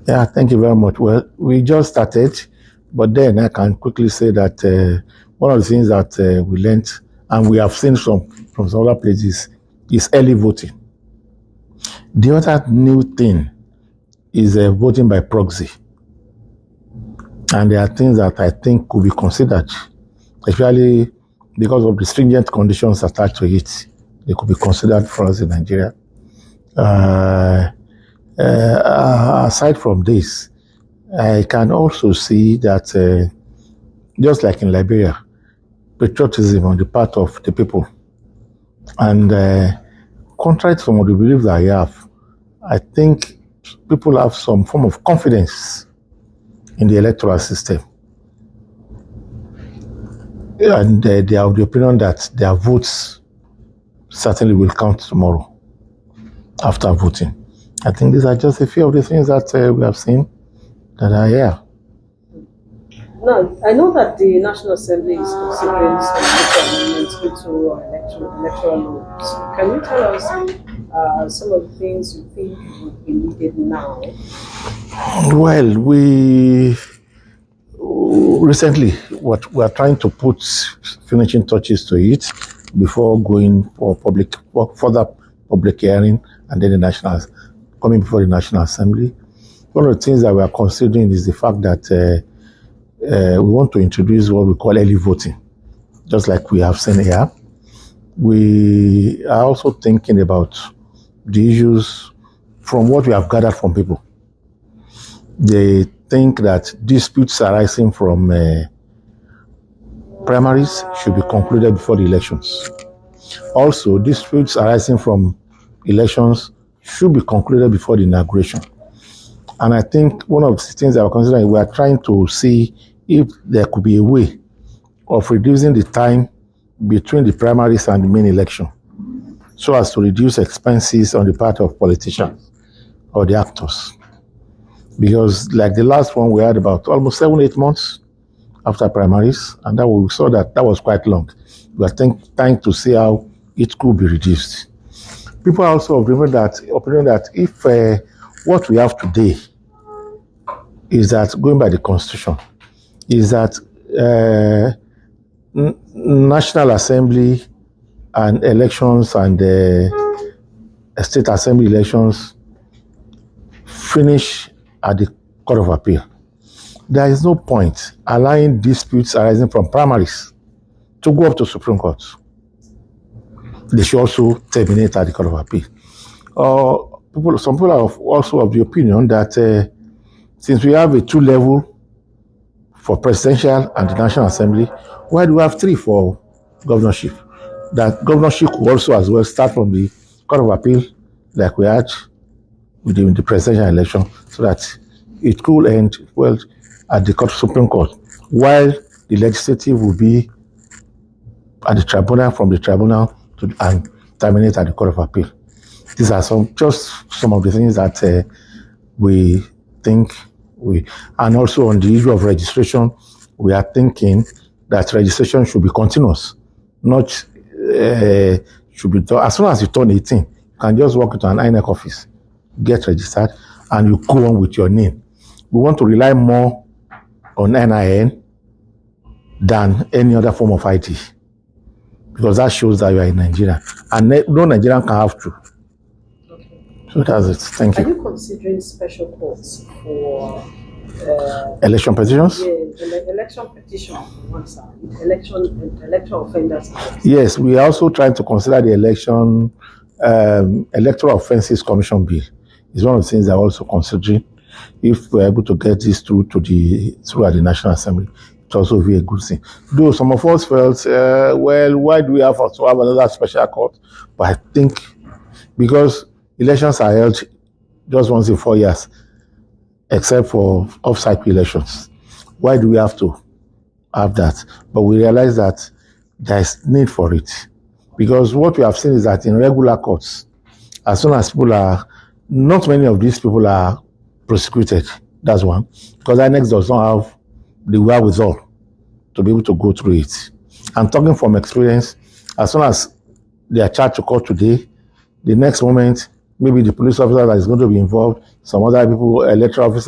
Yeah, thank you very much. Well, we just started, but then I can quickly say that one of the things that we learned and we have seen from some other places is early voting. The other new thing is voting by proxy. And there are things that I think could be considered, especially because of the stringent conditions attached to it. They could be considered for us in Nigeria. Aside from this, I can also see that just like in Liberia, patriotism on the part of the people, and contrary to some of the beliefs I have, I think people have some form of confidence in the electoral system. And they are of the opinion that their votes certainly will count tomorrow after voting. I think these are just a few of the things that we have seen that are here. Now, I know that the National Assembly is considering amendments into electoral laws. Can you tell us some of the things you think would be needed now? Well, we recently what we are trying to put finishing touches to it before going for further public hearing and then coming before the National Assembly. One of the things that we are considering is the fact that we want to introduce what we call early voting, just like we have seen here. We are also thinking about the issues from what we have gathered from people. They think that disputes arising from primaries should be concluded before the elections. Also, disputes arising from elections should be concluded before the inauguration. And I think one of the things that we're considering, we are trying to see if there could be a way of reducing the time between the primaries and the main election, so as to reduce expenses on the part of politicians or the actors. Because like the last one, we had about almost 7-8 months after primaries, and that we saw that was quite long. We are trying to see how it could be reduced. People are also of the opinion that if what we have today is that, going by the Constitution, is that National Assembly and elections and State Assembly elections finish at the Court of Appeal. There is no point allowing disputes arising from primaries to go up to Supreme Court. They should also terminate at the Court of Appeal. Some people are also of the opinion that since we have a 2-level for presidential and the National Assembly, why do we have 3 for governorship? That governorship could also as well start from the Court of Appeal, like we had within the presidential election, so that it could end well at the Supreme Court, while the legislative will be at the tribunal, from the tribunal and terminate at the Court of Appeal. These are some of the things that we think and also on the issue of registration, we are thinking that registration should be continuous, not should be done as soon as you turn 18. You can just walk into an INEC office, get registered, and you go on with your name. We want to rely more on NIN than any other form of ID, because that shows that you are in Nigeria, and no Nigerian can have to. So that's it. Thank you. Are you considering special courts for election petitions? Yeah, election petition on one side, electoral offenders. Yes, we are also trying to consider the Electoral Offences Commission Bill. It's one of the things that we're also considering. If we're able to get this through at the National Assembly, it also be a good thing. Though some of us felt, well, why do we have to have another special court? But I think because elections are held just once in 4 years, except for off-cycle elections. Why do we have to have that? But we realize that there is need for it. Because what we have seen is that in regular courts, as soon as not many of these people are prosecuted. That's one. Because INEC does not have the wherewithal to be able to go through it. I'm talking from experience. As soon as they are charged to court today, the next moment, maybe the police officer that is going to be involved, some other people, electoral officer,